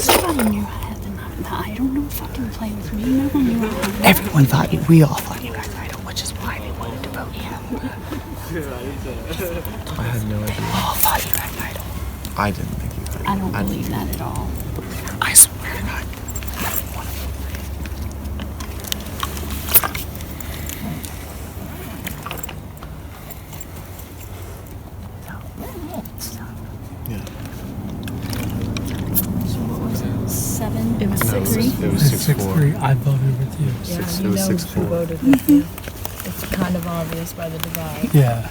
Somebody knew I had the idol. Don't fucking play with me. No one knew I had the Everyone thought you. We all thought you had the idol, which is why they wanted to vote you. I had no idea. We all thought you had the idol. I didn't think you had. I don't believe that at all. I swear to God. Yeah. So what was it? 7? It was No, 6-3. it was 6-4. 6-3. I voted with you. Yeah, Six- you it was know 6-4. who voted with you. It's kind of obvious by the divide. Yeah.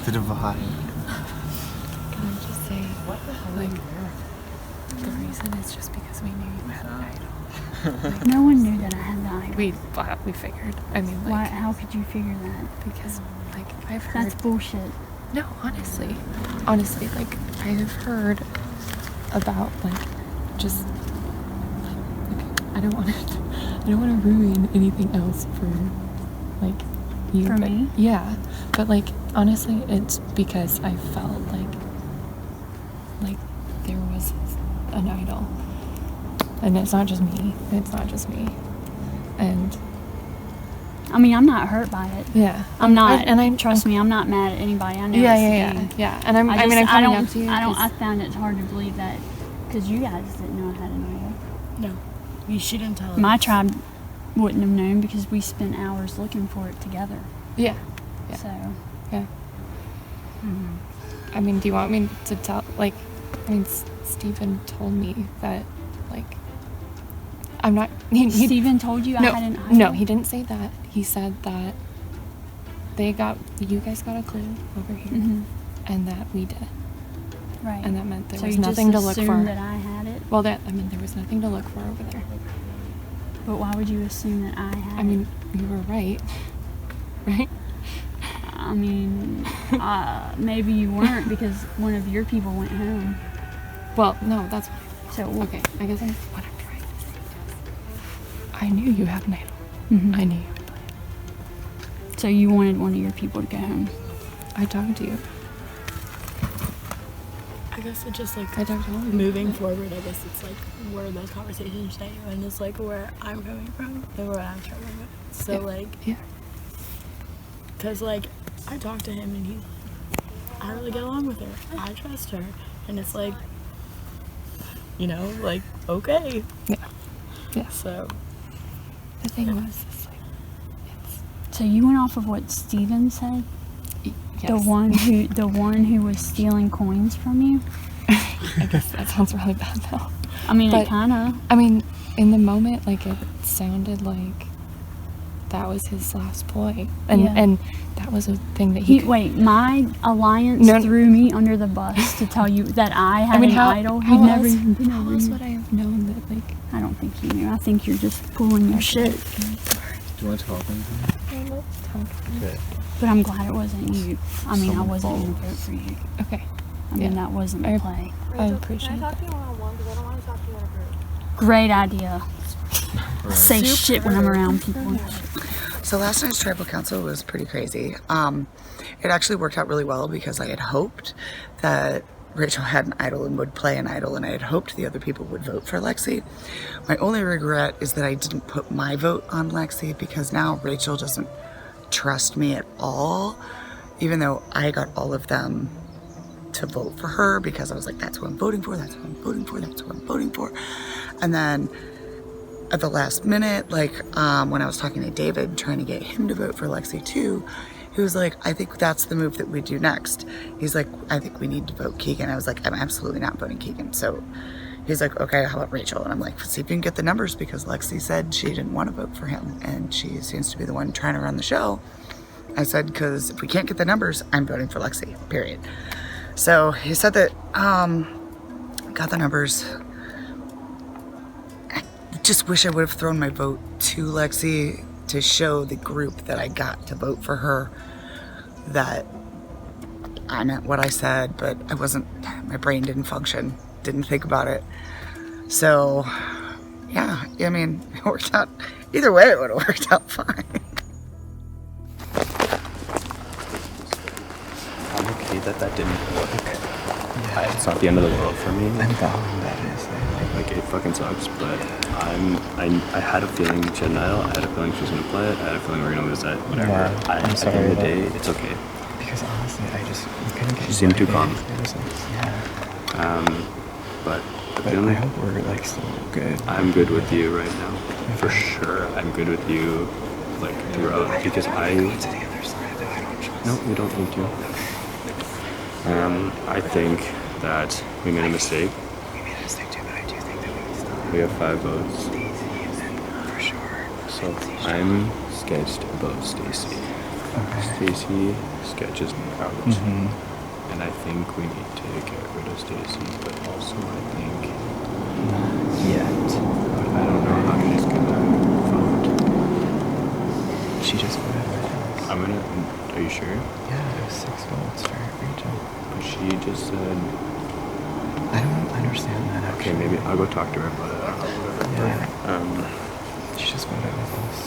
The divide. Can I just say, like, the reason is just because we knew you had an idol. No one knew that I had the idol. We figured. I mean, like, Why? How could you figure that? because, like, I've heard. That's bullshit. No, honestly, like, I've heard about, like, just, like, I don't want to ruin anything else for, like, you. For but, me? Yeah, but, like, honestly, it's because I felt like there was an idol, and it's not just me. And I mean, I'm not hurt by it. yeah, I'm not. and trust me, I'm not mad at anybody. I know. yeah. And I'm coming up to you. I found it hard to believe that because you guys didn't know I had an idol. No. She didn't tell us. My tribe wouldn't have known because we spent hours looking for it together. Yeah. Yeah. So. Yeah. I mean, do you want me to tell? Like, I mean, Stephen told me that, like, I'm not. Stephen told you I had an idol? No, he didn't say that. He said that you guys got a clue over here, and that we did, Right. and that meant there so was you nothing just to look assumed for. that I had it? Well, I mean, there was nothing to look for over there. But why would you assume that I had I mean, you were right, right? I mean, maybe you weren't because one of your people went home. Well, no, that's So okay. I guess what I'm trying to say is, I knew you had an idol. I knew you would play. So you wanted one of your people to go home. I talked to you. I guess it just like I talked to all of you. moving forward. I guess it's like where those conversations take you, and it's like where I'm coming from and where I'm struggling with. So like, Yeah. cause like I talked to him and he's like, I really get along with her. I trust her, and it's like, you know, like okay. Yeah. Yeah. So The thing was, it's like, So you went off of what Steven said? yes. The one who was stealing coins from you? I guess that sounds really bad though. I mean, But- it kind of. I mean, in the moment, like, it sounded like that was his last ploy, and Yeah. and that was a thing that he. could- Wait, my alliance No. threw me under the bus to tell you that I had an idol. How He'd never else, even been how over else here. would I have known that? Like, I don't think you knew. I think you're just pulling your shit. Do you want to talk anything? Okay. But I'm glad it wasn't you. I mean, I wasn't going to vote for you. okay, I mean, Yeah. that wasn't I- the play. I appreciate that. to you one-on-one because I don't want to talk to you in a group. Great idea. Right. Say shit when I'm around people. So last night's tribal council was pretty crazy. It actually worked out really well because I had hoped that Rachel had an idol and would play an idol, and I had hoped the other people would vote for Lexi. My only regret is that I didn't put my vote on Lexi because now Rachel doesn't trust me at all, even though I got all of them to vote for her because I was like, that's who I'm voting for, that's who I'm voting for, that's who I'm voting for. And then at the last minute, like when I was talking to David, trying to get him to vote for Lexi too, he was like, I think that's the move that we do next. He's like, I think we need to vote Keegan. I was like, I'm absolutely not voting Keegan. So he's like, okay, how about Rachel? And I'm like, see if you can get the numbers because Lexi said she didn't want to vote for him and she seems to be the one trying to run the show. I said, because if we can't get the numbers, I'm voting for Lexi, period. So he said that, got the numbers. I just wish I would have thrown my vote to Lexi to show the group that I got to vote for her that I meant what I said, but I wasn't, my brain didn't function, didn't think about it. So, yeah, I mean, it worked out, either way it would have worked out fine. I'm okay that didn't work. it's not the end of the world for me. I'm following that is. Like it fucking sucks, but I had a feeling she had an idol. I had a feeling she was gonna play it. I had a feeling we were gonna lose it. Whatever. Yeah, I'm sorry. At the end of the day, it's okay. Because honestly, I couldn't get. She seemed too calm. Yeah. But I hope we're like still good. I'm good with you right now, for sure. I'm good with you, like throughout, because I. Go to the other side. I don't. No, you don't need to. I think that we made a mistake. We made a mistake too, but I do think that we still. We have 5 votes. For sure. So I'm sketched above Stacy. Stacy sketches me out. And I think we need to get rid of Stacy, but also I think Not yet. but I don't know how she's gonna vote. She just voted with us. I'm gonna. Are you sure? Yeah, it was 6 votes for Rachel. But she just said. I don't understand that actually. Okay, maybe I'll go talk to her about it. Yeah. She just voted with us.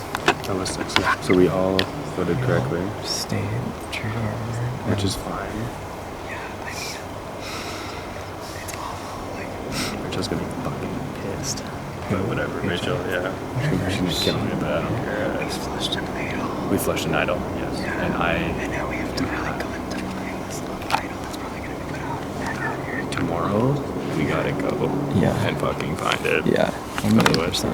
That was 6. So we all voted correctly, Stayed true to our word. which is fine. Yeah, I mean, it's awful. Like, Rachel's gonna be fucking pissed. But whatever, Rachel? Rachel, yeah. She's gonna kill me, but I don't care. we flushed an idol. We flushed an idol, yes. Yeah. And And now we have to really go and find this idol that's probably going to be put out back out here. tomorrow we gotta go and fucking find it. Yeah. Otherwise, I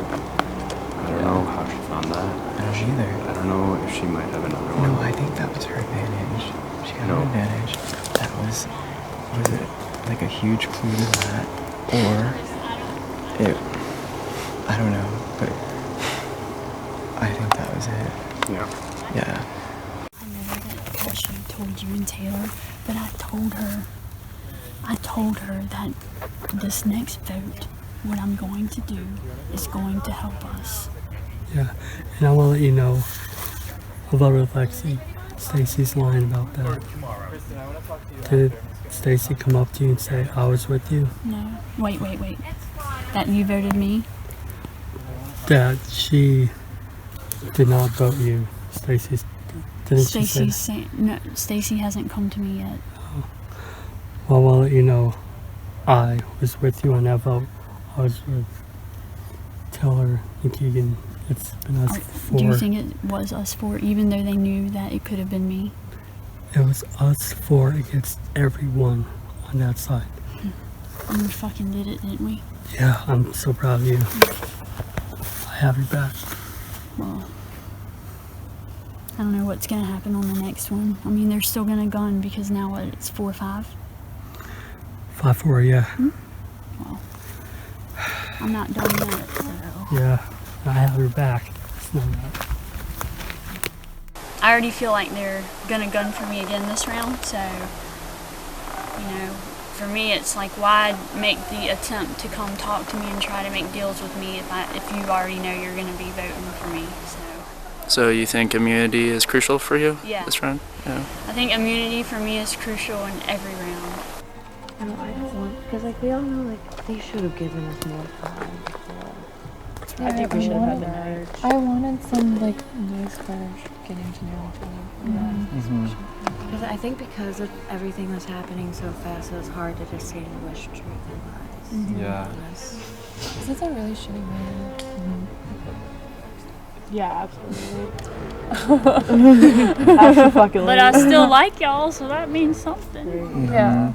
don't know how she found that. I don't either. I don't know if she might have another one. No, I think that was her advantage. She got No. an advantage. That was it like a huge clue to that? Or it, I don't know, but I think that was it. Yeah. Yeah. I know that she told you and Taylor, but I told her that this next vote, what I'm going to do is going to help us. Yeah, and I want to let you know about Lexi. Stacy's lying about that. Did Stacy come up to you and say, I was with you? No. Wait. That you voted me? That she did not vote you. Stacy's. Didn't she say Stacy's saying, no, Stacy hasn't come to me yet. Well, I want to let you know I was with you on that vote. I was with Taylor and Keegan. It's been us four. Do you think it was us four, even though they knew that it could have been me? It was us four against everyone on that side. And we fucking did it, didn't we? Yeah, I'm so proud of you. I have your back. Well, I don't know what's gonna happen on the next one. I mean, they're still gonna gun because now what? It's 4-5. 5-4, yeah. Well, I'm not done yet, so. Yeah, I have your back. It's not that. I already feel like they're gonna gun for me again this round, so, you know, for me it's like, why make the attempt to come talk to me and try to make deals with me if you already know you're gonna be voting for me, so. So you think immunity is crucial for you Yeah. this round? Yeah. I think immunity for me is crucial in every round. I don't want, because like we all know like they should have given us more time before. Yeah, I think we should have had the marriage. I wanted some like nice fresh getting to know each other. Because I think because of everything was happening so fast, it was hard to distinguish truth and lies. Yeah. Because it's a really shitty movie. Yeah, absolutely. But I still like y'all, so that means something. Yeah.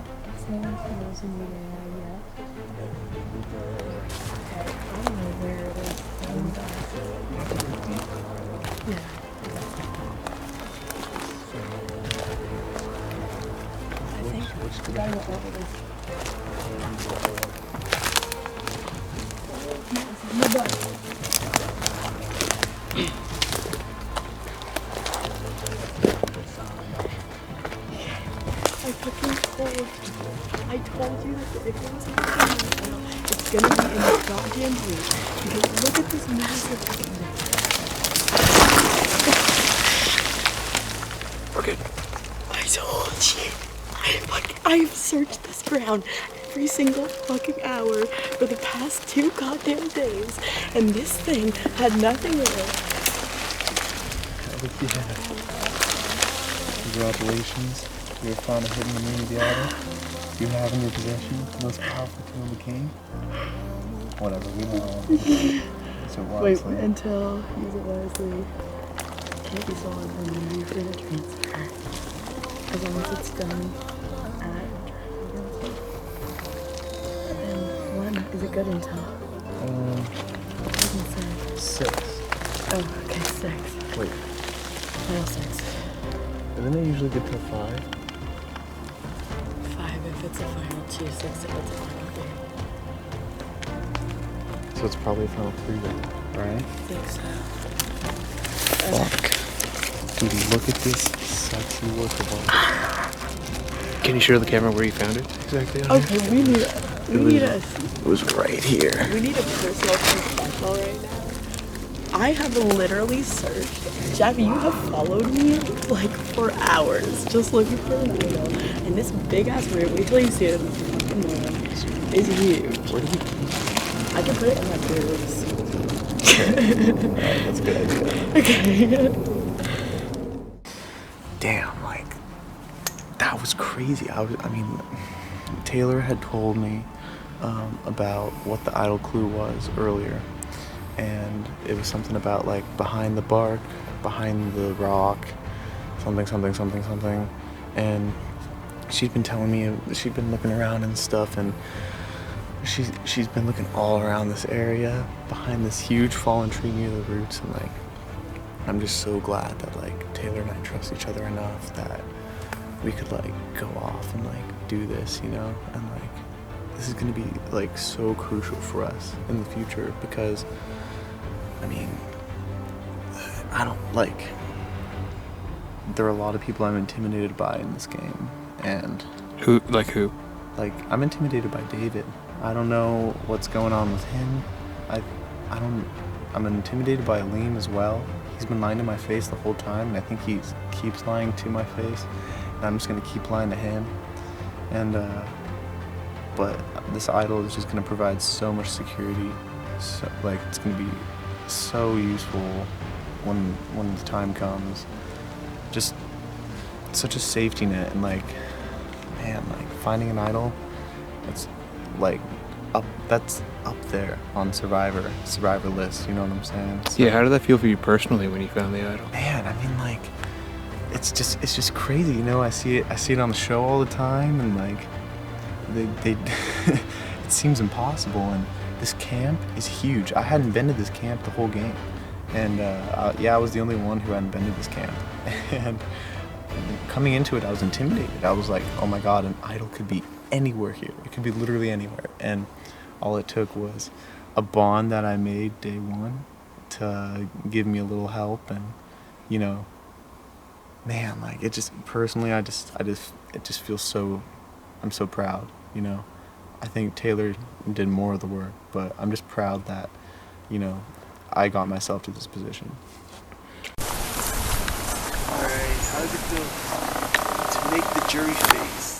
I told you that if it was happening, it's gonna be in the goddamn blue. Because look at this massive thing. We're good. I told you. I've searched this ground every single fucking hour for the past 2 goddamn days, and this thing had nothing in it. Yeah. Congratulations. You found a hidden immunity idol. Do you have in your possession the most powerful tool in the game? Whatever, we know. So Wait until use it wisely. Can't be sold and then use it in a transfer. As long as it's done at and 1 is a good intel. What does it say? 6. Oh, okay, 6. Wait. No, 6. And then they usually get to 5. 5 if it's a final 2, 6 if it's a final 3. So it's probably a final 3 then, right? I think so. Fuck. Dude, look at this sexy work of art. Can you show the camera where you found it exactly? Okay, we need a It was right here. we need a personal confessional right now. I have literally searched. Jeff, you have followed me like for hours just looking for an idol. And this big ass room, wait till you see it in the fucking morning, is huge. Where did you I can put it in my boobs. Alright, that's a good idea. Okay. Damn, like, that was crazy. I mean, Taylor had told me about what the idol clue was earlier. And it was something about, like, behind the bark, behind the rock, something. And she'd been telling me, she'd been looking around and stuff, and she's been looking all around this area, behind this huge fallen tree near the roots, and, like, I'm just so glad that, like, Taylor and I trust each other enough that we could, like, go off and, like, do this, you know? And, like, this is gonna be, like, so crucial for us in the future because, I mean, I don't, like, there are a lot of people I'm intimidated by in this game, and... Who? Like who? Like, I'm intimidated by David. I don't know what's going on with him. I'm intimidated by Aleem as well. He's been lying to my face the whole time, and I think he keeps lying to my face, and I'm just gonna keep lying to him. And but this idol is just gonna provide so much security. So, like, it's gonna be so useful when the time comes. Just such a safety net, and, like, man, like, finding an idol, it's like that's up there on survivor list, you know what I'm saying? So, Yeah, how did that feel for you personally when you found the idol? man, I mean, like, it's just crazy, you know? I see it on the show all the time, and, like, they it seems impossible, and this camp is huge. I hadn't been to this camp the whole game, and yeah, I was the only one who hadn't been to this camp, and coming into it, I was intimidated. I was like, oh my god, an idol could be anywhere here. It could be literally anywhere. And all it took was a bond that I made day one to give me a little help. And, you know, man, like, it just, personally, it just feels so, I'm so proud, you know. I think Taylor did more of the work, but I'm just proud that, you know, I got myself to this position. Alright, how does it feel to make the jury face?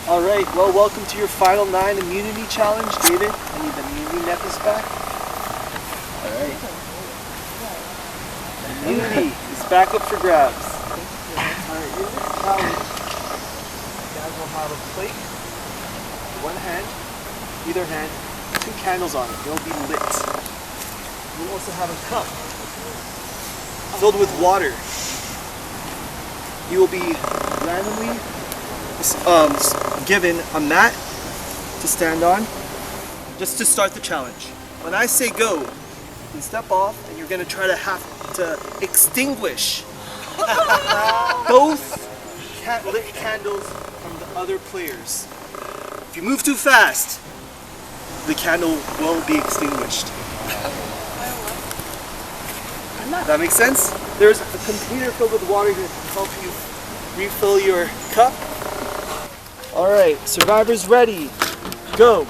Alright, well, welcome to your final 9 immunity challenge, David. I need the immunity necklace back. Alright. Immunity is back up for grabs. Alright, in this challenge, you guys will have a plate, one hand, either hand, 2 candles on it. They'll be lit. You'll also have a cup filled with water. You will be randomly given a mat to stand on just to start the challenge. When I say go, you step off and you're going to try to have to extinguish both lit candles from the other players. If you move too fast, the candle will be extinguished. That makes sense? There's a container filled with water here to help you refill your cup. Alright, survivors ready. Go.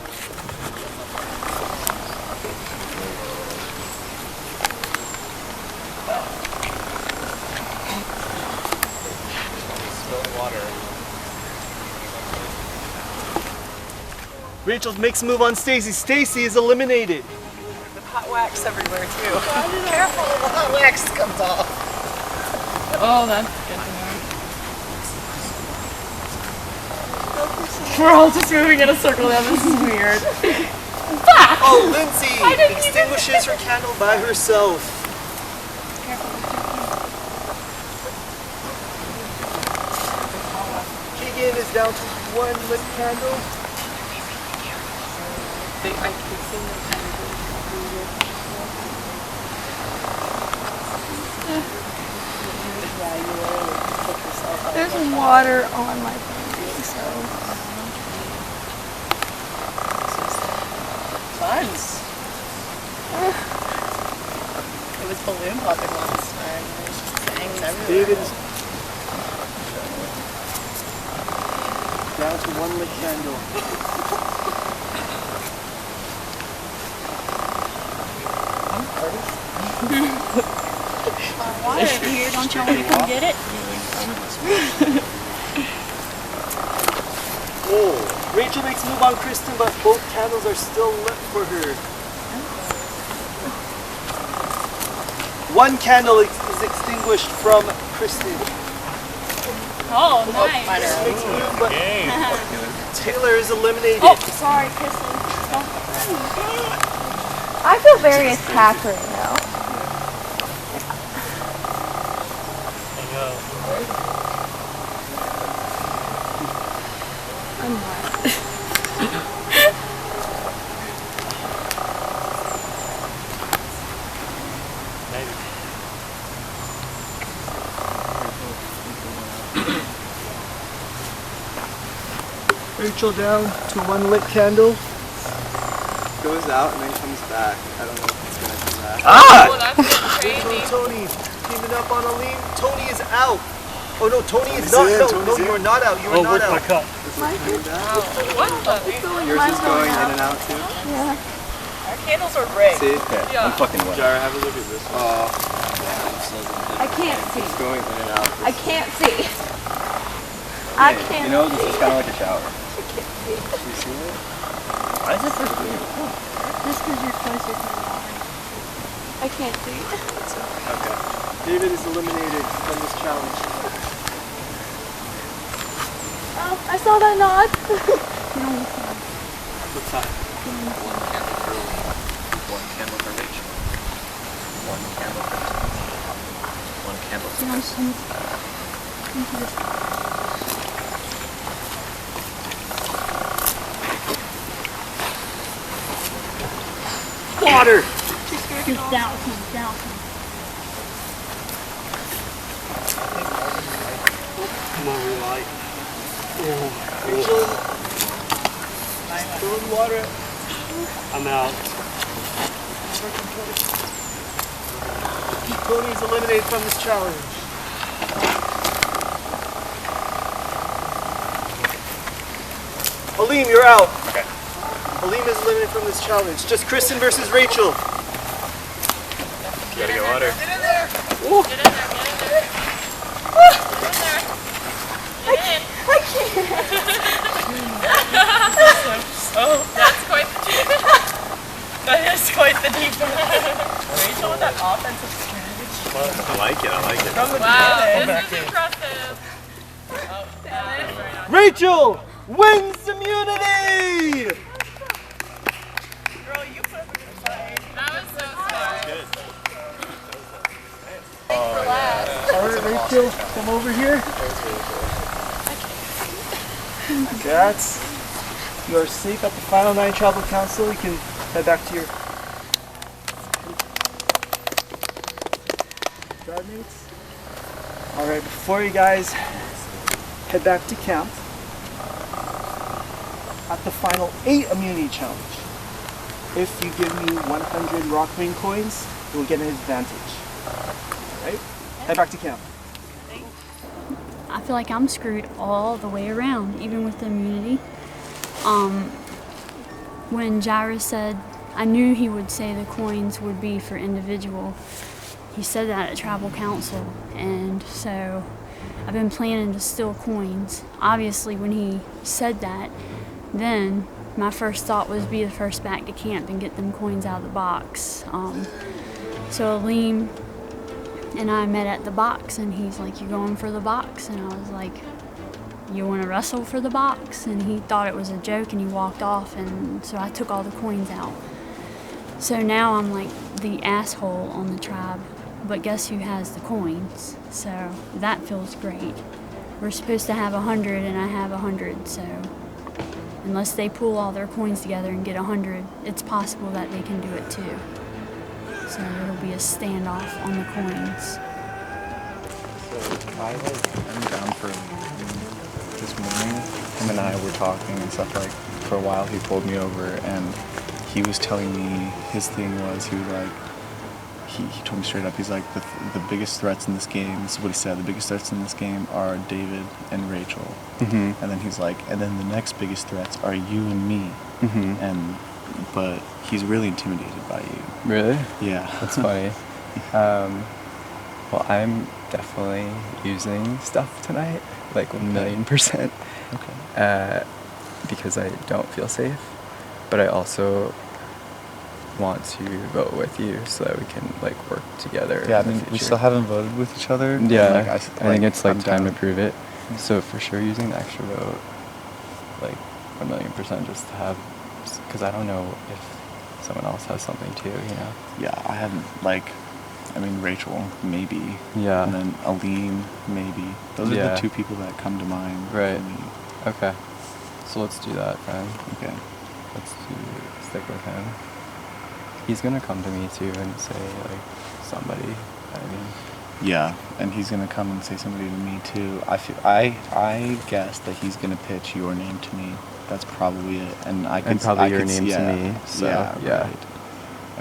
Rachel makes a move on Stacy. Stacy is eliminated. Hot wax everywhere too. Careful, the hot wax comes off. Oh, that's good to know. We're all just moving in a circle now. This is weird. Oh, Lindsay extinguishes her candle by herself. Keegan is down to 1 lit candle. There's water on my phone, so. Buns. It was balloon popping last time. There's just things everywhere. David is down to 1 lit candle. Water over here, don't y'all want to come get it? Oh, Rachel makes a move on Kristen, but both candles are still lit for her. 1 candle is extinguished from Kristen. Oh, nice. Kristen makes a move, but Taylor is eliminated. Oh, sorry, Kristen. I feel very attacked right now. I'm not. Rachel down to 1 lit candle. Goes out and then comes back. I don't know if it's gonna come back. Ah! Oh, that's Rachel crazy. and Tony teaming up on Aline. Tony is out. Oh no, Tony is not. No, you are not out. You are not out. What the? Yours is going in and out too? Yeah. Our candles are rigged. See? Okay. Yeah. I'm fucking wet. Jara, have a look at this one. I can't see. It's going in and out. I can't see. I can't. You know, this is kind of like a shower. I can't see. You see it? Why is it so weird? Just because you're closer to the water. I can't see. Okay. David is eliminated from this challenge. Oh, I saw that nod. What side? 1 candle for Lee, 1 candle for Rachel, 1 candle for Tony, 1 candle for Kristen. Water! Just douse him, douse him. Come on, relight. Yeah. Rachel, throwing water. I'm out. Tony is eliminated from this challenge. Aleem, you're out. Okay. Aleem is eliminated from this challenge. Just Kristen versus Rachel. Gotta get water. Get in there. Get in there. I can't. Oh, that's quite the deep. That is quite the deep. Rachel with that offensive strategy. I like it, I like it. Wow, this is impressive. Oh, that is very nice. Rachel wins immunity! Girl, you put up a good fight. That was so smart. All right, Rachel, come over here. Congrats. You are safe at the final 9 Tribal Council. You can head back to your guard mates. All right, before you guys head back to camp, at the final 8 immunity challenge, if you give me 100 Rockrain coins, you will get an advantage. All right, head back to camp. I feel like I'm screwed all the way around, even with the immunity. When Jairus said, I knew he would say the coins would be for individual. He said that at Tribal Council, and so I've been planning to steal coins. Obviously, when he said that, then my first thought was be the first back to camp and get them coins out of the box. So Aleem and I met at the box, and he's like, "You going for the box?" And I was like, "You want to wrestle for the box?" And he thought it was a joke, and he walked off, and so I took all the coins out. So now I'm like the asshole on the tribe, but guess who has the coins? So that feels great. We're supposed to have 100, and I have 100, so unless they pool all their coins together and get 100, it's possible that they can do it too. So it'll be a standoff on the coins. So I'm down for this morning. Him and I were talking and stuff like for a while. He pulled me over and he was telling me his thing was he was like he told me straight up, he's like the biggest threats in this game, this is what he said, the biggest threats in this game are David and Rachel. And then he's like, and then the next biggest threats are you and me. But he's really intimidated by you. Really? Yeah. That's funny. Well, I'm definitely using stuff tonight, like 1,000,000%. Okay. Because I don't feel safe, but I also want to vote with you so that we can like work together. Yeah, I in the mean, we future. still haven't voted with each other. Yeah, Like, I think it's like I'm time down. to prove it. So for sure, using the extra vote, like 1,000,000% just to have, because I don't know if someone else has something too, you know. Yeah, I haven't I mean, Rachel, maybe. Yeah. And then Aline, maybe. Those are Yeah. the two people that come to mind. Right. For me. Okay. So let's do that, friend. Okay. Stick with him. He's gonna come to me too and say like somebody. I mean. Yeah, and he's gonna come and say somebody to me too. I guess that he's gonna pitch your name to me. That's probably it. And I could And probably I your could name see, to yeah, me. So yeah. Right.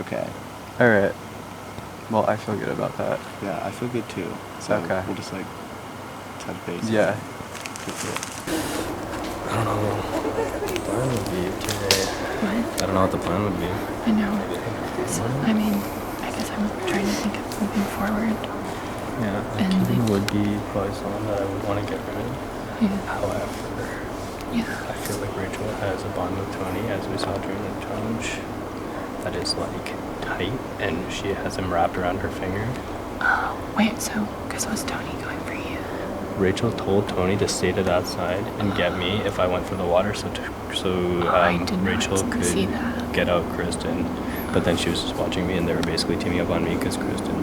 Okay. All right. Well, I feel good about that. Yeah, I feel good too. So Okay. we'll just like touch base. Yeah. I don't know what the plan would be today. What? I don't know what the plan would be. I know. So, I mean, I guess I'm trying to think of moving forward. Yeah, And Keaton like- would be probably someone that I would want to get rid of. Yeah. However, Yeah. I feel like Rachel has a bond with Tony, as we saw during the challenge, that is like tight, and she has him wrapped around her finger. Oh, wait, so, because was Tony going for you? Rachel told Tony to stay to that side and get me if I went for the water, so I did not Rachel see could that. get out Kristen. But then she was just watching me, and they were basically teaming up on me because Kristen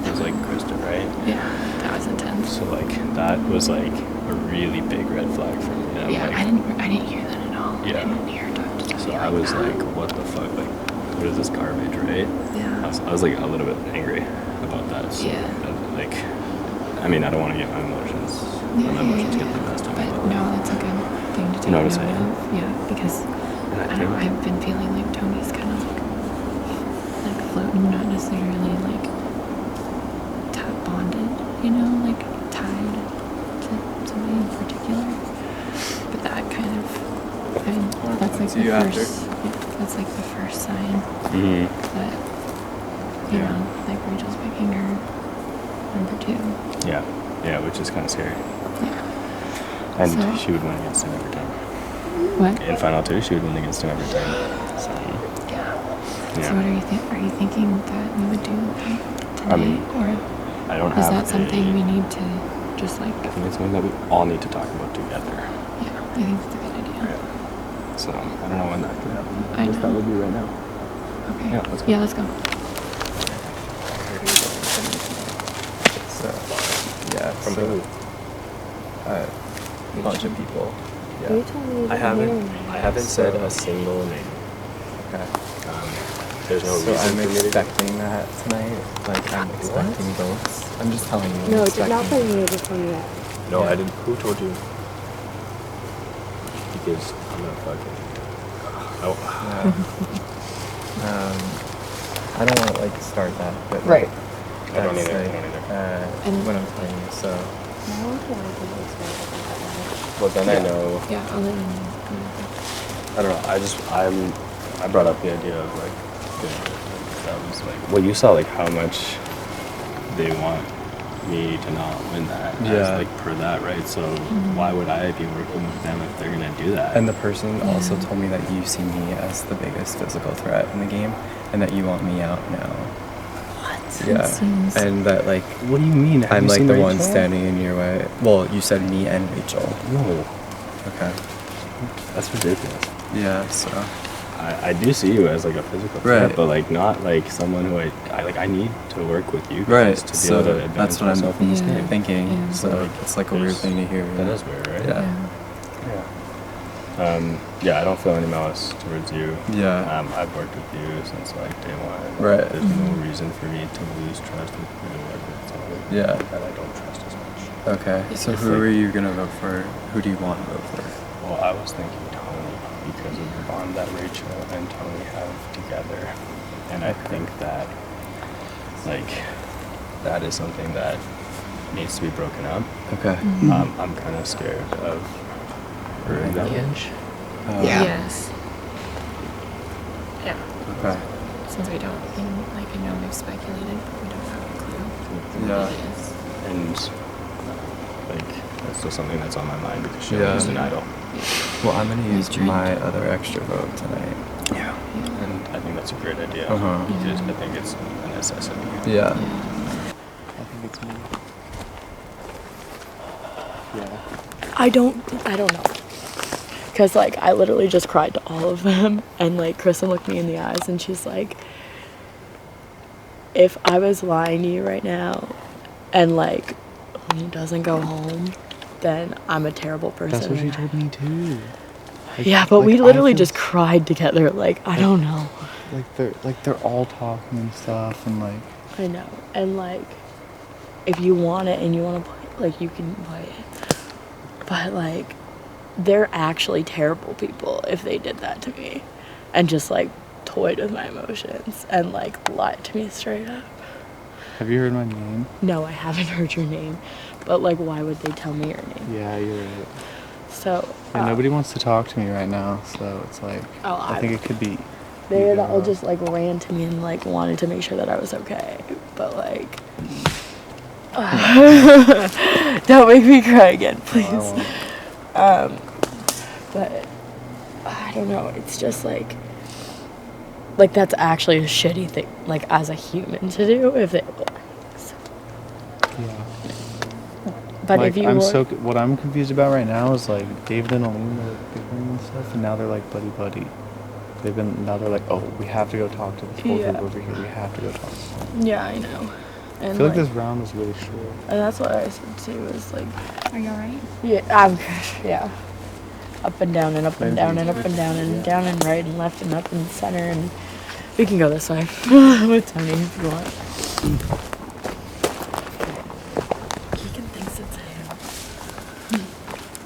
was like Kristen, right? Yeah, that was intense. So that was like a really big red flag for me. And I'm Yeah, like, I didn't hear that at all. Yeah. I didn't hear Dr. So I was like, what the fuck? Like, what is this garbage, right? Yeah. I was like a little bit angry about that. So Yeah. I mean, I don't want to get my emotions. Yeah, My emotions get the best of me. But no, that's a good thing to take You know what note I'm saying? of. Yeah, because And I don't know, I've been feeling like Tony's kind of like floating, not necessarily like bonded, you know, like tied to somebody in particular. But that kind of, I mean, that's like See the you after. first, that's like the first sign that, you Yeah. know, like Rachel's picking her number 2. Yeah, which is kind of scary. Yeah. And So- she would win against him every time. What? In Final 2, she would win against him every time. So, Yeah. yeah. So what are you thinking that we would do today? I mean, or I don't is have that something we need to just like, I think it's something that we all need to talk about together. yeah, I think that's a good idea. So, I don't know when that could happen. I Just know. that would be right now. Okay. Yeah, let's go. Yeah, let's go. So yeah. From so who? a bunch of people. Yeah. I haven't said a single name. Okay. There's no So reason I'm for me to do expecting that tonight. Like I'm expecting votes. I'm just telling you. No, I'm just not expecting- from you, just from that. No, Yeah. I didn't. Who told you? Because I'm gonna fucking. Oh. Yeah. I don't want to like start that, but Right. I don't that's, either. like, I don't either. what I'm telling you. So But then I know. Yeah, I'll let you know. I don't know. I brought up the idea of like. That was like. Well, you saw like how much they want me to not win that. Yeah. As, like per that, right? So why would I be working with them if they're gonna do that? And the person also told me that you see me as the biggest physical threat in the game, and that you want me out now. Yeah, seems... and that like. What do you mean? Have I'm you like seen the Rachel? one standing in your way. Well, you said me and Rachel. No, Okay. that's ridiculous. Yeah. So. I do see you as like a physical Right. threat, but like not like someone who I need to work with you Right. guys to be So able to advance that's what I'm myself in this Yeah. game. thinking. Yeah. So like, it's like a weird thing to hear. That is weird, right? Yeah. Yeah, I don't feel any malice towards you. Yeah. I've worked with you since like day one. Right. There's no reason for me to lose trust with you to work with someone Yeah. that I don't trust as much. Okay. So who are you gonna vote for? Who do you want to vote for? Well, I was thinking Tony because of the bond that Rachel and Tony have together. And I think that, like, that is something that needs to be broken up. Okay. I'm kind of scared of ruining that relationship. Yeah. Yes. Yeah. Okay. Since we don't, like, I know we've speculated, but we don't have a clue what Yeah. it is. And, like, that's still something that's on my mind because she Yeah. was an idol. Well, I'm gonna use trying my to- other extra vote tonight. Yeah. And I think that's a great idea. Uh-huh. Because I think it's a necessity. Yeah. I think it's me. Yeah. I don't know. Because, like, I literally just cried to all of them. And, like, Kristen looked me in the eyes and she's like, if I was lying to you right now and, like, he doesn't go home, then I'm a terrible person. That's what she told me too. Yeah, but we literally just cried together. Like, I don't know. They're all talking and stuff, and like. I know. And, like, if you want it and you want to play, like, you can play it. But, like, they're actually terrible people if they did that to me and just, like, toyed with my emotions and, like, lied to me straight up. Have you heard my name? No, I haven't heard your name. But, like, why would they tell me your name? Yeah, you're right. So, Yeah, nobody wants to talk to me right now, so it's like. Oh, I think it could be. they you all go. just, like, ran to me and, like, wanted to make sure that I was okay. But, like, don't make me cry again, please. But I don't know. It's just like that's actually a shitty thing, like, as a human to do if they. Yeah. But like, if you what I'm confused about right now is like David and Aline were bickering and stuff, and now they're like buddy. Now they're like, oh, we have to go talk to this whole group over here. We have to go talk to them. yeah, I know. And I feel like this round was really short. and that's what I said too. Is like, Are you alright? yeah, I'm good. Yeah. Up and down and up and down and up and down and down and right and left and up and center, and we can go this way with Tony if you want. Keegan thinks it's him.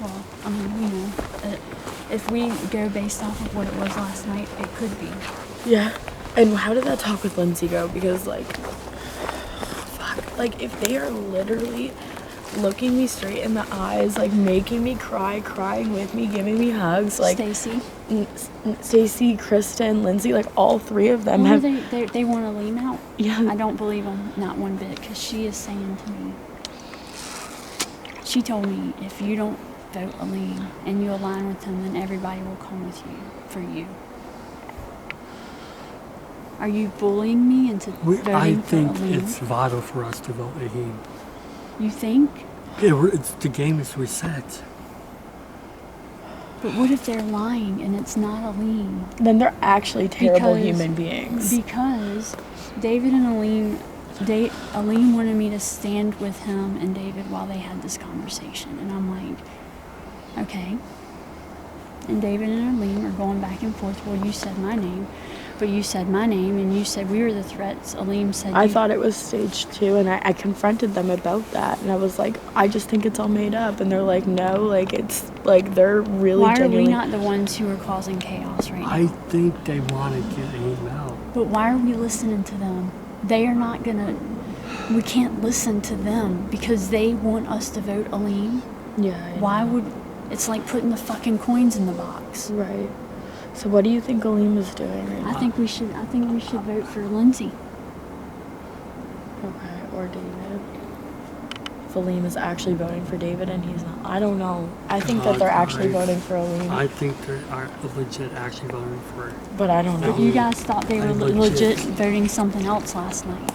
Well, I mean, you know, if we go based off of what it was last night, it could be. Yeah. And how did that talk with Lindsay go? Because, like, fuck. Like, if they are literally looking me straight in the eyes, like, making me cry, crying with me, giving me hugs, like, Stacy, Kristen, Lindsay, like, all three of them Well, have. they want to lean out. Yeah. I don't believe them, not one bit, because she is saying to me, she told me, if you don't vote Aline and you align with him, then everybody will come with you for you. Are you bullying me into voting I for think Aline? it's vital for us to vote Aheen. You think? Yeah, the game is reset. But what if they're lying and it's not Aline? Then they're actually terrible human beings. Because David and Aline wanted me to stand with him and David while they had this conversation. And I'm like, okay. And David and Aline are going back and forth. Well, you said my name. But you said my name and you said we were the threats. Aline said I thought it was stage 2, and I confronted them about that, and I was like, I just think it's all made up. And they're like, no, like, it's like they're really Why genuinely. are we not the ones who are causing chaos right now? I think they want to get Aheen out. But why are we listening to them? They are not gonna. We can't listen to them because they want us to vote Aline. Yeah. Why would? It's like putting the fucking coins in the box. Right. So what do you think Aline was doing right now? I think we should vote for Lindsay. Okay, or David. If Aline is actually voting for David and he's not, I don't know. I think that they're actually voting for Aline. I think they are legit actually voting for it. But I don't know. But you guys thought they were I legit voting something else last night.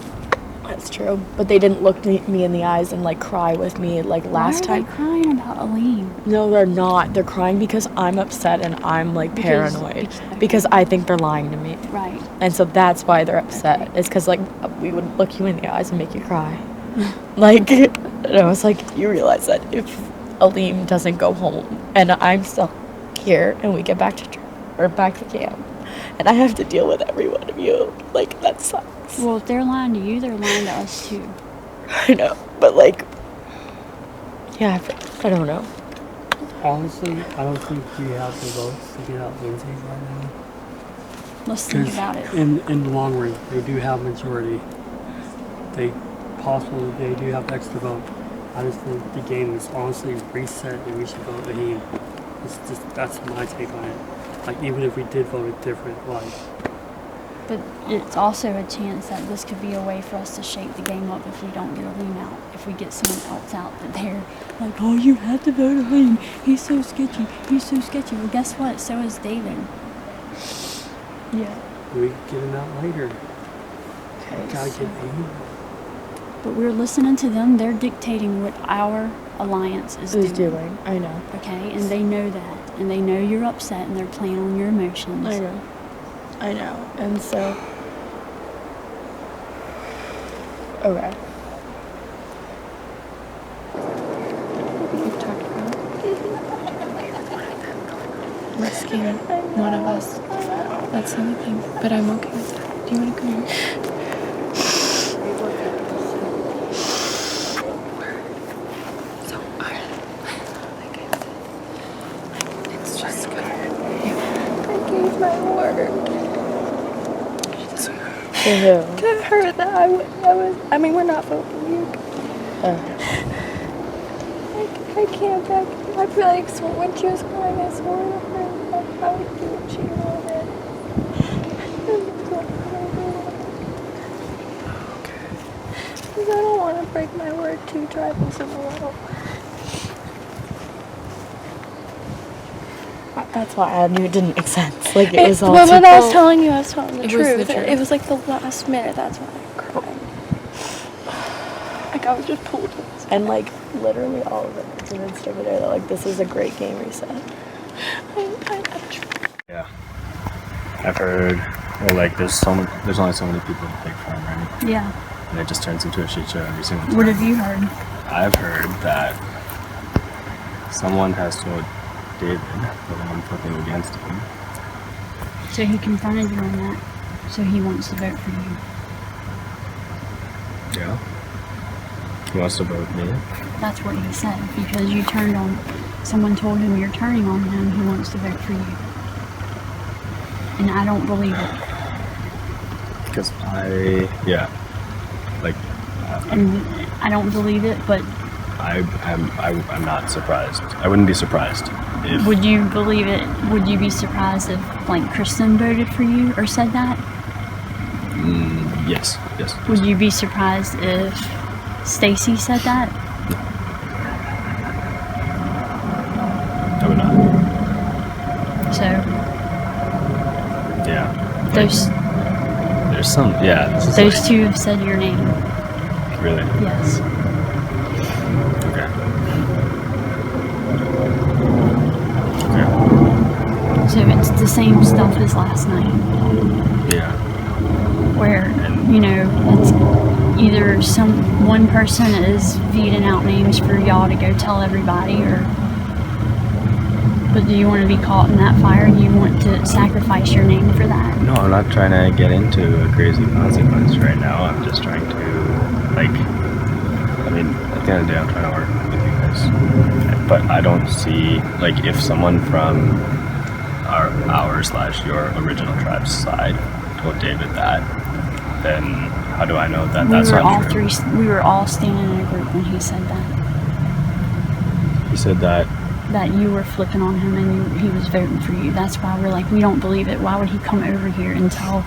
That's true. But they didn't look me in the eyes and like cry with me like last time. Why are they crying about Aleem? No, they're not. They're crying because I'm upset and I'm like paranoid because I think they're lying to me. Right. And so that's why they're upset. Okay. It's because like we would look you in the eyes and make you cry. Like, and I was like, you realize that if Aleem doesn't go home and I'm still here and we get back to camp and I have to deal with every one of you, like that sucks. Well, if they're lying to you, they're lying to us too. I know, but like, yeah, I don't know. Honestly, I don't think we have the votes to get out Lindsay right now. Let's think about it. In the long run, they do have majority. They do have extra vote. I just think the game is honestly reset and we should vote Raheem. That's my take on it. Like, even if we did vote it different, like. But it's also a chance that this could be a way for us to shake the game up if we don't get Aleem out. If we get someone else out that they're like, oh, you have to vote Aleem. He's so sketchy. He's so sketchy. Well, guess what? So is David. Yeah. We get him out later. Okay. Gotta get Aleem. But we're listening to them. They're dictating what our alliance is doing. I know. Okay? And they know that. And they know you're upset and they're playing on your emotions. I know. And so, okay. We've talked about rescuing one of us. That's the only thing. But I'm okay with that. Do you want to come here? So, like I said, it's just good. I gave my word. To who? To her that I mean, we're not voting you. I can't back. I feel like when she was crying, I swore to her that I would do what she wanted. Because I don't want to break my word to driving someone else. That's why I knew it didn't make sense. Like, it was all Well, when I was too- telling you, I was telling the It was truth. the truth. It was like the last minute. That's why I cried. Like I was just told to. And like literally all of it was convinced over there that like this is a great game reset. Yeah. I've heard, well, like there's only so many people to pick from, right? Yeah. And it just turns into a shit show every single time. What have you heard? I've heard that someone has told David that I'm flipping against him. So he confronted you on that. So he wants to vote for you. Yeah. He wants to vote me. That's what he said. Because you turned on, someone told him you're turning on him, he wants to vote for you. And I don't believe it. Because And I don't believe it, but I'm not surprised. I wouldn't be surprised if. would you believe it? Would you be surprised if, like, Kristen voted for you or said that? Yes. Would you be surprised if Stacy said that? I would not. So, Yeah. there's some. Yeah. This is those like, two have said your name. Really? Yes. Okay. So it's the same stuff as last night. Yeah. Where, you know, it's either one person is feeding out names for y'all to go tell everybody, but do you want to be caught in that fire? Do you want to sacrifice your name for that? No, I'm not trying to get into a crazy consequence right now. I'm just trying to, at the end of the day, I'm trying to work with you guys. But I don't see, if someone from your original tribe's side told David that, then how do I know that that's not true? We were all standing in a group when he said that. He said that you were flipping on him and he was voting for you. That's why we're like, we don't believe it. Why would he come over here and tell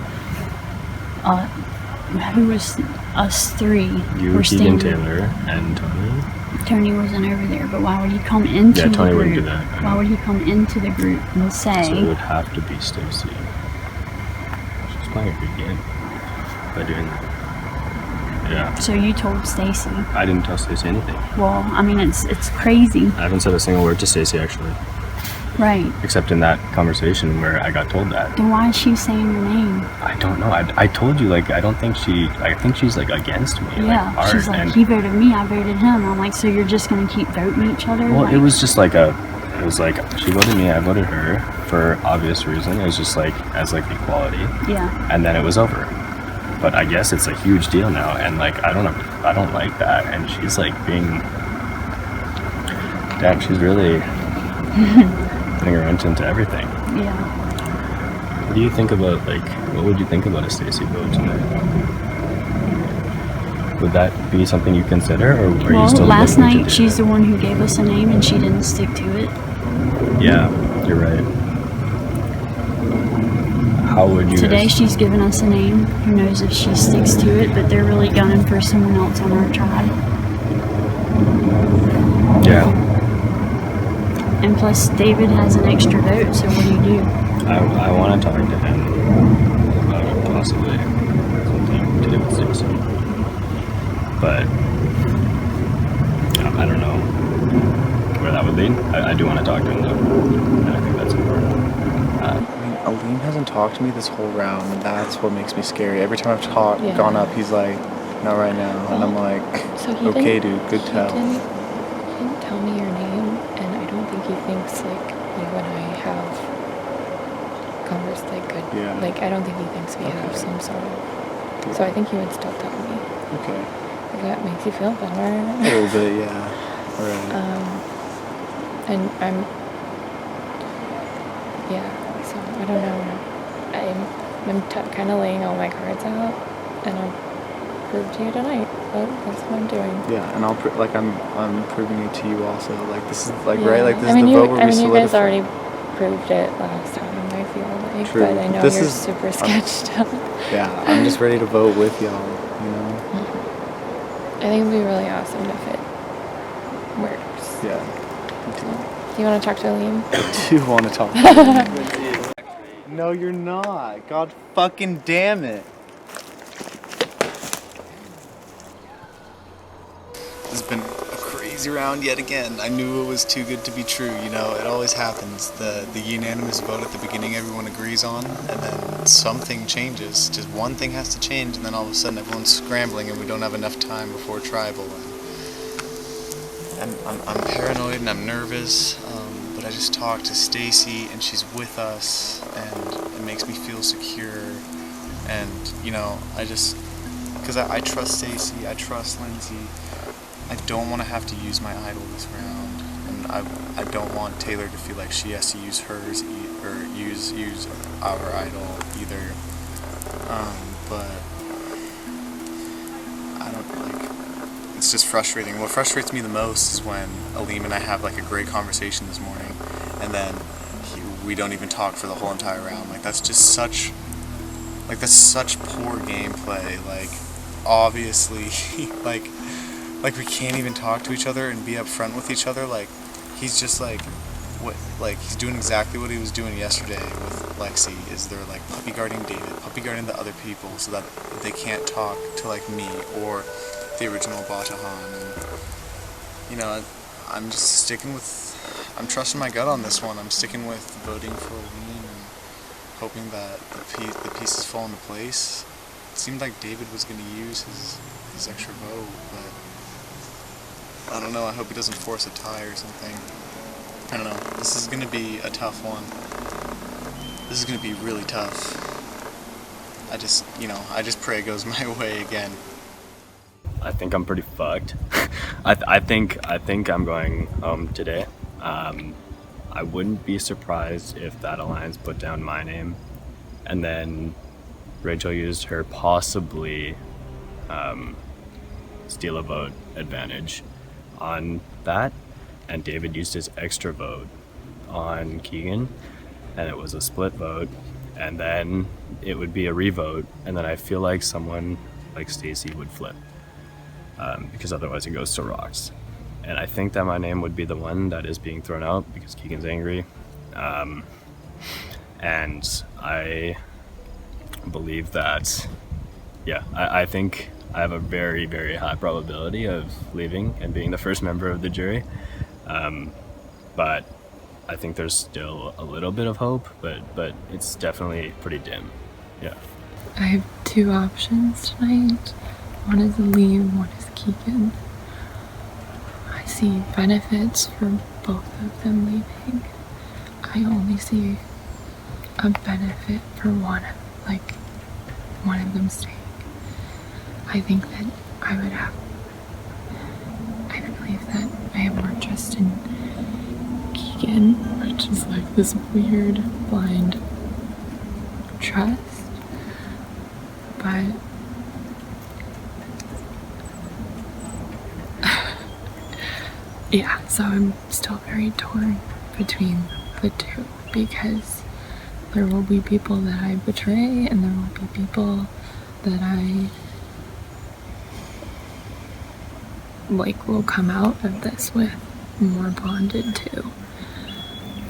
who was us three? You, Keegan, Taylor, and Tony. Tony wasn't over there, but why would he come into the group? Tony wouldn't do that. Why would he come into the group and say? So it would have to be Stacy. She's playing a good game by doing that. Yeah. So you told Stacy. I didn't tell Stacy anything. Well, I mean, it's crazy. I haven't said a single word to Stacy actually. Right. Except in that conversation where I got told that. Then why is she saying your name? I don't know. I told you, like, I think she's like against me. Yeah. Like, hard. She's like, and he voted me, I voted him. I'm like, so you're just gonna keep voting each other? well, like, it was just like it was like she voted me, I voted her for obvious reason. It was just like as like equality. Yeah. And then it was over. But I guess it's a huge deal now, and like I don't like that. And she's like being, damn, she's really putting her wrench into everything. Yeah. What do you think about, like, what would you think about a Stacy vote tonight? Would that be something you consider, or are you still last looking to night do she's it? the one who gave us a name and she didn't stick to it. Yeah, you're right. How would you Today guys... she's given us a name. Who knows if she sticks to it, but they're really gunning for someone else on our tribe. Yeah. And plus David has an extra vote, so what do you do? I want to talk to him about possibly something to do with Stacy. But I don't know where that would lead. I do want to talk to him though, and I think that's important. I mean, Aleem hasn't talked to me this whole round, and that's what makes me scary. Every time I've gone up, he's like, not right now. And I'm like, So he okay, didn't- dude, good tell. He didn't tell me your name, and I don't think he thinks like you and I have conversed like good. Yeah. Like I don't think he thinks we have some sort of. So I think he would still tell me. Okay. If that makes you feel better. A little bit, yeah. Alright. And I'm. Yeah. So I don't know. I'm kind of laying all my cards out, and I'll prove to you tonight. But that's what I'm doing. Yeah, and I'm proving it to you also. Like this is like Yeah. right, like this I mean, is the vote where we you guys solidify. already proved it last time. I feel like, True. but I know This you're is- super sketched out. Yeah, I'm just ready to vote with y'all. You know. I think it'd be really awesome if it works. Yeah. Do you want to talk to Aleem? I do want to talk. No, you're not. God fucking damn it. This has been a crazy round yet again. I knew it was too good to be true. You know, it always happens. The unanimous vote at the beginning everyone agrees on, and then something changes. Just one thing has to change, and then all of a sudden everyone's scrambling, and we don't have enough time before tribal. And I'm paranoid and I'm nervous, but I just talked to Stacy, and she's with us, and it makes me feel secure. And you know, because I trust Stacy, I trust Lindsay. I don't want to have to use my idol this round, and I don't want Taylor to feel like she has to use hers or use our idol either. But I don't like. It's just frustrating. What frustrates me the most is when Aleem and I have like a great conversation this morning, and then we don't even talk for the whole entire round. Like that's such poor gameplay. Like obviously, like we can't even talk to each other and be upfront with each other. Like he's just like he's doing exactly what he was doing yesterday with Lexi. Is they're like puppy guarding David, puppy guarding the other people so that they can't talk to like me or the original Batahan. And you know, I'm just sticking with. I'm trusting my gut on this one. I'm sticking with voting for Aleem and hoping that the pieces fall into place. It seemed like David was going to use his extra vote, but I don't know. I hope he doesn't force a tie or something. I don't know. This is going to be a tough one. This is going to be really tough. I just pray it goes my way again. I think I'm pretty fucked. I think I'm going home today. I wouldn't be surprised if that alliance put down my name, and then Rachel used her possibly steal a vote advantage on that, and David used his extra vote on Keegan, and it was a split vote, and then it would be a revote, and then I feel like someone like Stacy would flip. Because otherwise it goes to Rocks. And I think that my name would be the one that is being thrown out because Keegan's angry. And I believe that, yeah, I think I have a very, very high probability of leaving and being the first member of the jury. But I think there's still a little bit of hope, but it's definitely pretty dim. Yeah. I have two options tonight. One is Liam, one is Keegan. I see benefits for both of them leaving. I only see a benefit for one of them staying. I think that I believe that I have more trust in Keegan, which is like this weird blind trust. But yeah, so I'm still very torn between the two because there will be people that I betray and there will be people that I will come out of this with more bonded to.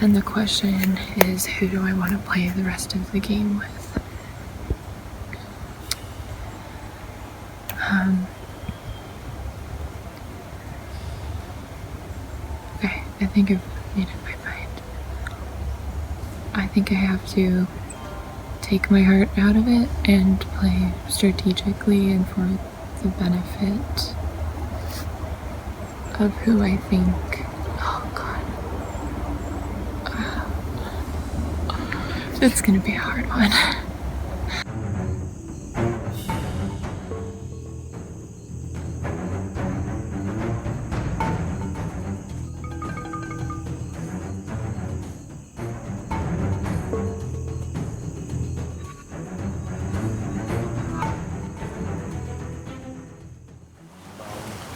And the question is, who do I want to play the rest of the game with? Okay, I think I've made up my mind. I think I have to take my heart out of it and play strategically and for the benefit of who I think. Oh God. It's gonna be a hard one.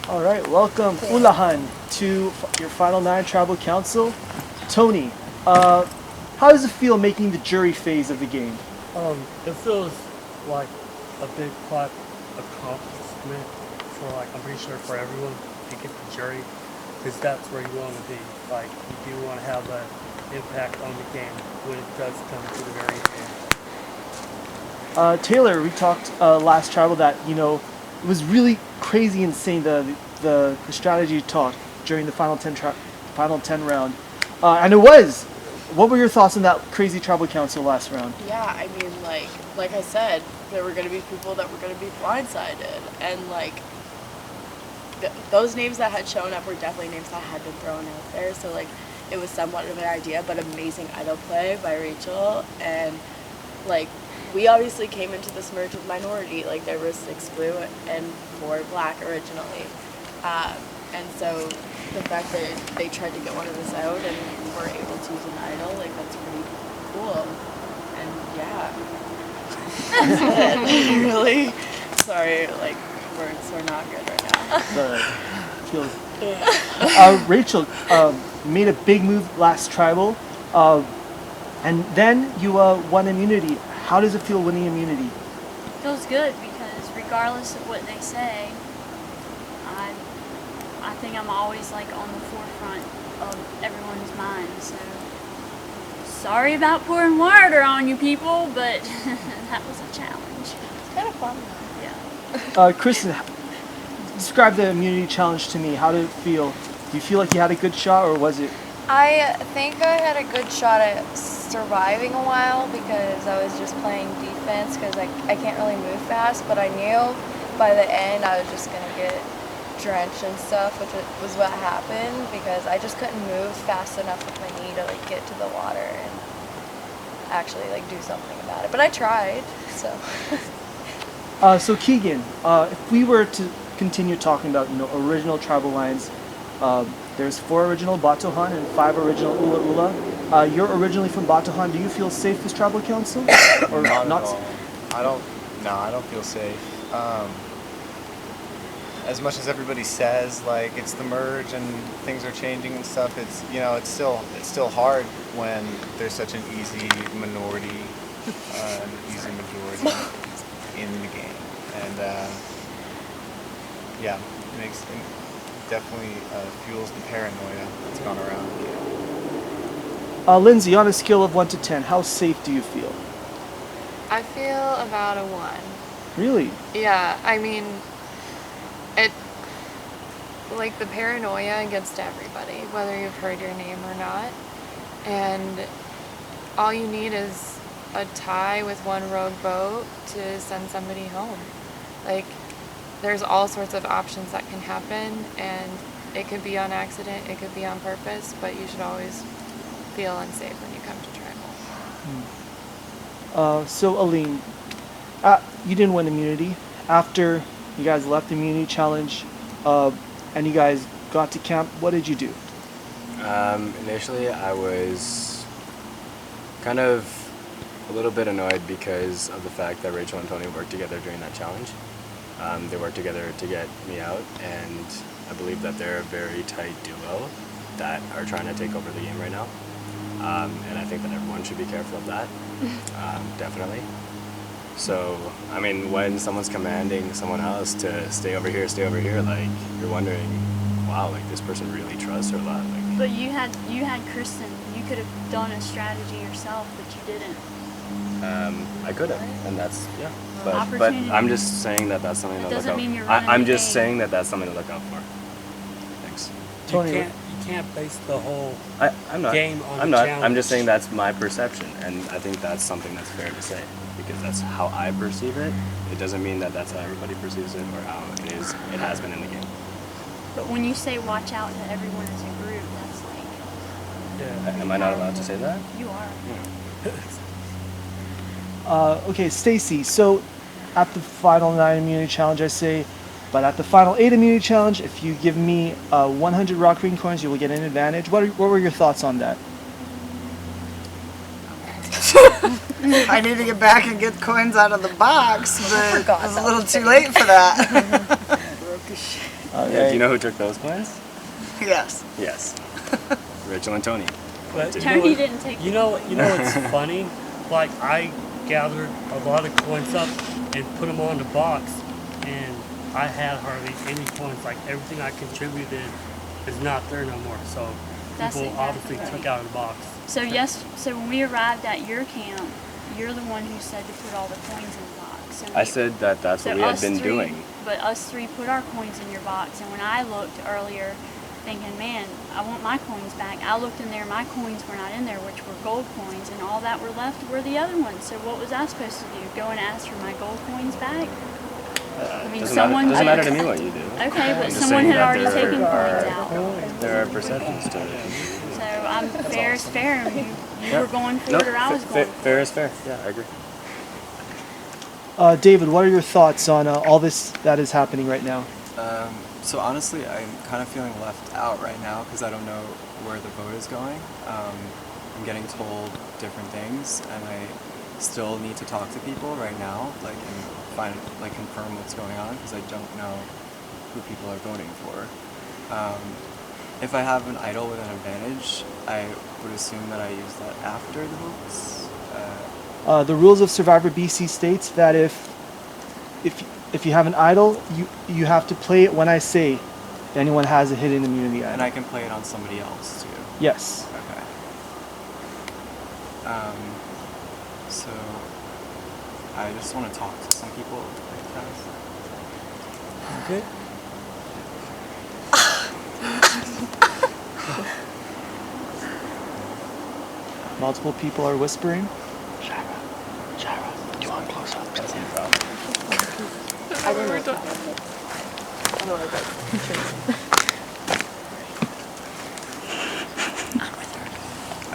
All right, welcome Ulahan to your final 9 tribal council. Tony, how does it feel making the jury phase of the game? It feels like a big part accomplishment for I'm pretty sure for everyone to get the jury, because that's where you want to be. You do want to have an impact on the game when it does come to the very end. Taylor, we talked last tribal that it was really crazy insane the strategy you taught during the final 10 round, and it was. What were your thoughts on that crazy tribal council last round? Yeah, I mean, like I said, there were going to be people that were going to be blindsided, and those names that had shown up were definitely names that had been thrown out there. So it was somewhat of an idea, but amazing idol play by Rachel, and we obviously came into this merge with minority. There was 6 blue and 4 black originally, and so the fact that they tried to get one of us out and were able to use an idol, that's pretty cool. And yeah, that's it. Really, sorry, words are not good right now. Rachel made a big move last tribal, and then you won immunity. How does it feel winning immunity? Feels good because regardless of what they say, I think I'm always on the forefront of everyone's mind. So sorry about pouring water on you people, but that was a challenge. It's kind of fun though. Yeah. Kristen, describe the immunity challenge to me. How did it feel? Do you feel like you had a good shot, or was it? I think I had a good shot at surviving a while because I was just playing defense because I can't really move fast, but I knew by the end I was just going to get drenched and stuff, which was what happened because I just couldn't move fast enough with my knee to get to the water and actually do something about it. But I tried, so. So Keegan, if we were to continue talking about original tribal lines, there's 4 original Batohan and 5 original Ula Ula. You're originally from Batohan. Do you feel safe as tribal council, or not? At all. I don't feel safe. As much as everybody says, it's the merge and things are changing and stuff, it's it's still hard when there's such an easy minority, easy majority in the game, and yeah, it definitely fuels the paranoia that's gone around. Lindsay, on a scale of 1 to 10, how safe do you feel? I feel about a 1. Really? Yeah, I mean, like the paranoia against everybody, whether you've heard your name or not. And all you need is a tie with one rogue vote to send somebody home. Like, there's all sorts of options that can happen, and it could be on accident, it could be on purpose, but you should always feel unsafe when you come to tribal. So Aline, you didn't win immunity. After you guys left the immunity challenge and you guys got to camp, what did you do? Initially, I was kind of a little bit annoyed because of the fact that Rachel and Tony worked together during that challenge. They worked together to get me out, and I believe that they're a very tight duo that are trying to take over the game right now. And I think that everyone should be careful of that, definitely. So, I mean, when someone's commanding someone else to stay over here, like, you're wondering, wow, like, this person really trusts her a lot. Like, But you had Kristen. You could have done a strategy yourself, but you didn't. I could have, and that's, yeah. But Opportunity. I'm just saying that that's something to look out for. Doesn't mean you're running I'm the just game. saying that that's something to look out for. Thanks. Tony, You can't base the whole I'm not. game on I'm the not. challenge. I'm just saying that's my perception, and I think that's something that's fair to say because that's how I perceive it. It doesn't mean that that's how everybody perceives it or how it is. It has been in the game. But when you say watch out to everyone as a group, that's like Am I not allowed to say that? you are. Okay, Stacy, so at the final 9 immunity challenge, I say, but at the final 8 immunity challenge, if you give me 100 Rockrain coins, you will get an advantage. What were your thoughts on that? I need to get back and get coins out of the box, but it was a little too late for that. Yeah, do you know who took those coins? Yes. Yes. Rachel and Tony. But Tony didn't take You know what's funny? Like, I gathered a lot of coins up and put them on the box, and I had hardly any coins. Like, everything I contributed is not there no more. So That's people exactly obviously right. took out of the box. So when we arrived at your camp, you're the one who said to put all the coins in the box. So I said that that's what we had been doing. But us three put our coins in your box, and when I looked earlier, thinking, man, I want my coins back, I looked in there, my coins were not in there, which were gold coins, and all that were left were the other ones. So what was I supposed to do? Go and ask for my gold coins back? I mean, Doesn't matter to me what you do. Okay, but I'm just someone saying had that already there taken are- coins out. There are perceptions to it. So I'm fair is fair. You Yeah. were going for Nope, it, or I was fa- going. fair is fair. Yeah, I agree. David, what are your thoughts on all this that is happening right now? So honestly, I'm kind of feeling left out right now because I don't know where the vote is going. I'm getting told different things, and I still need to talk to people right now, like, and confirm what's going on because I don't know who people are voting for. If I have an idol with an advantage, I would assume that I use that after the votes. The rules of Survivor BC states that if you have an idol, you have to play it when I say if anyone has a hidden immunity idol. And I can play it on somebody else too. Yes. Okay. So I just want to talk to some people. Okay. Multiple people are whispering. Shara, do you want close up? That's no problem. I don't know. I don't know.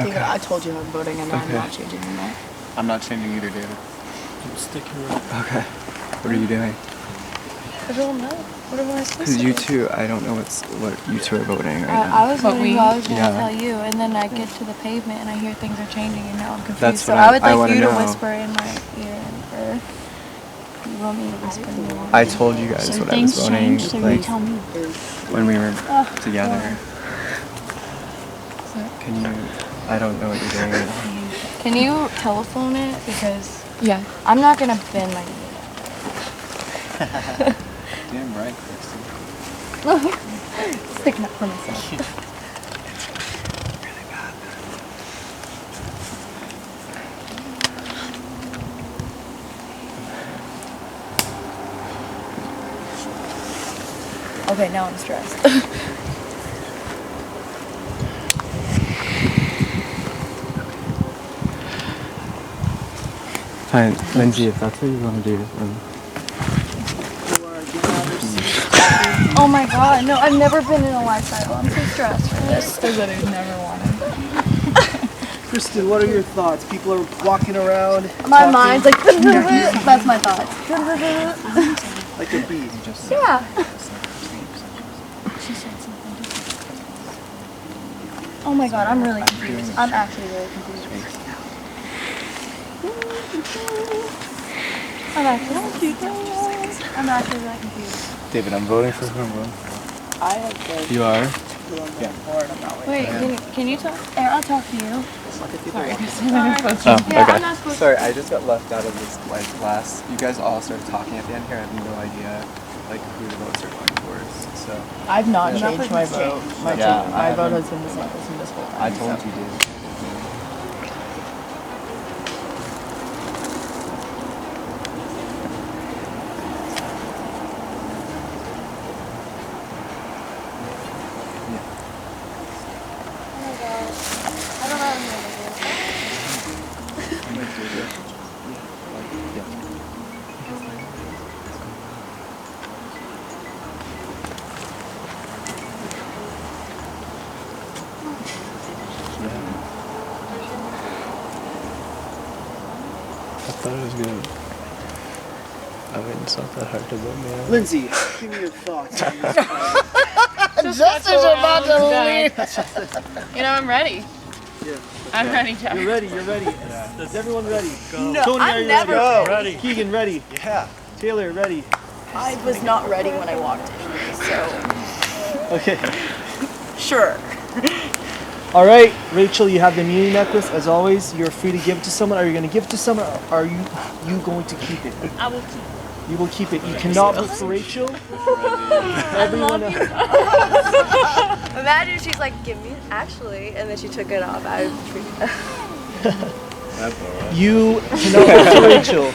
Okay. I told you I'm voting and I'm not changing my mind. I'm not changing either, David. I'm sticking around. Okay. What are you doing? I don't know. What am I supposed Because to you do? two, I don't know what you two are voting right now. I was But voting who I was going to Yeah. tell you, and then I get to the pavement and I hear things are changing, and now I'm confused. That's So what I would I like wanna you to know. whisper in my ear, or you want me to whisper in your ear? I told you guys So what I was things voting, changed, so you like, tell me. when we were together. Can you, I don't know what you're doing right now. Can you telephone it? Because Yeah. I'm not going to bend my knee. Damn right, Kristen. Sticking up for myself. Okay, Okay, now I'm stressed. Fine, Lindsay, if that's what you want to do, then... Oh my god, no, I've never been in a life cycle. I'm so stressed for this. Because I never wanted. Kristen, what are your thoughts? People are walking around. My talking. mind's like, that's my thoughts. Like a bee. Yeah. Oh my god, I'm really confused. I'm actually really confused. I'm actually really confused. David, I'm voting for whom? I have been You are? yeah. Bored. I'm not Wait, can you talk? I'll talk to you. Oh, Yeah, okay. I'm not supposed Sorry, I just got left out of this like class. You guys all started talking at the end here. I have no idea like who the votes are going towards. So I've not Yeah. changed my vote. My vote has been the same as this whole time. I told you did. I don't know how to do I thought it was good. I mean, it's not that hard to vote me out. Lindsay, give me your thoughts on this. Justin's about to leave. You know, I'm ready. Yeah. I'm ready, Jack. You're ready. You're ready. Is everyone ready? No, Tony, are I'm you never ready? ready. Keegan, ready? Yeah. Taylor, ready? I was not ready when I walked in, so Okay. sure. All right, Rachel, you have the immunity necklace. As always, you're free to give it to someone. Are you going to give it to someone, or are you going to keep it? I will keep it. You will keep it. You cannot vote for Rachel. Everyone. Imagine she's like, give me it, actually, and then she took it off. I would treat You cannot vote for Rachel.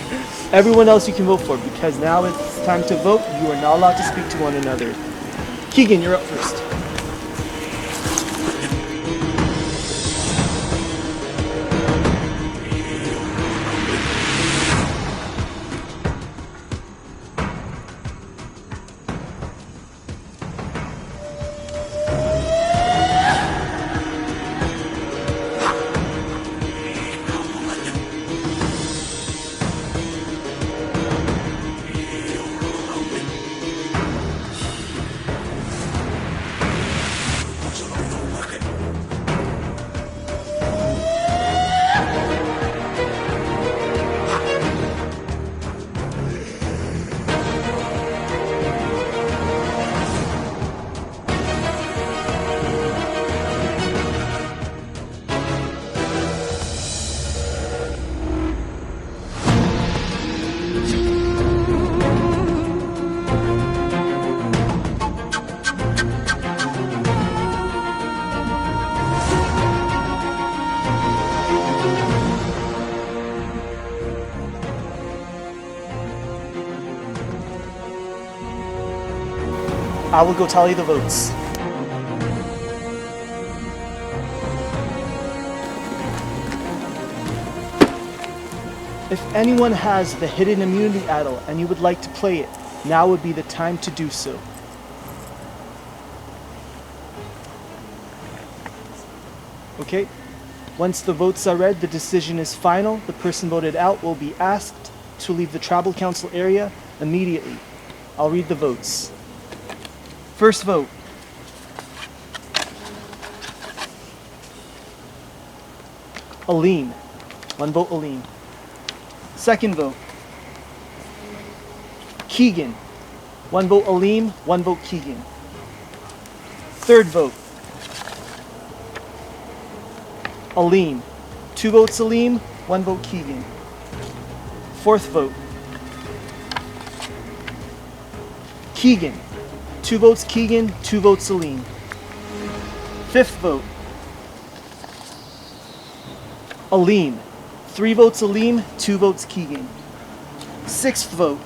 Everyone else you can vote for, because now it's time to vote. You are not allowed to speak to one another. Keegan, you're up first. I will go tally the votes. If anyone has the hidden immunity idol and you would like to play it, now would be the time to do so. Okay? Once the votes are read, the decision is final. The person voted out will be asked to leave the tribal council area immediately. I'll read the votes. First vote. Aline. 1 vote Aline. Second vote. Keegan. 1 vote Aline, 1 vote Keegan. Third vote. Aline. 2 votes Aline, 1 vote Keegan. Fourth vote. Keegan. 2 votes Keegan, 2 votes Aline. Fifth vote. Aline. 3 votes Aline, 2 votes Keegan. Sixth vote.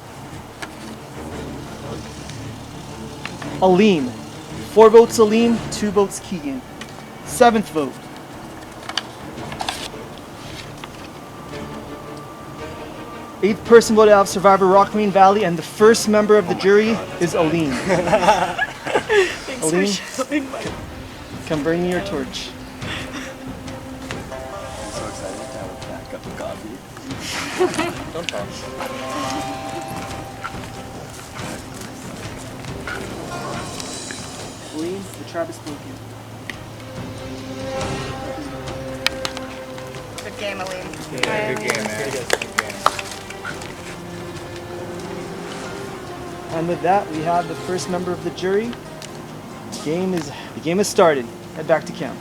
Aleem. 4 votes Aleem, 2 votes Keegan. 7th vote. Eighth person voted out of Survivor Rockrain Valley, and the first member of the jury is Aleem. Aleem, come bring me your torch. I'm so excited to have a fat cup of coffee. Don't talk. Aleem, the trap is spoken. Good game, Aleem. Yeah, good game, man. Good game. And with that, we have the first member of the jury. The game is started. Head back to camp.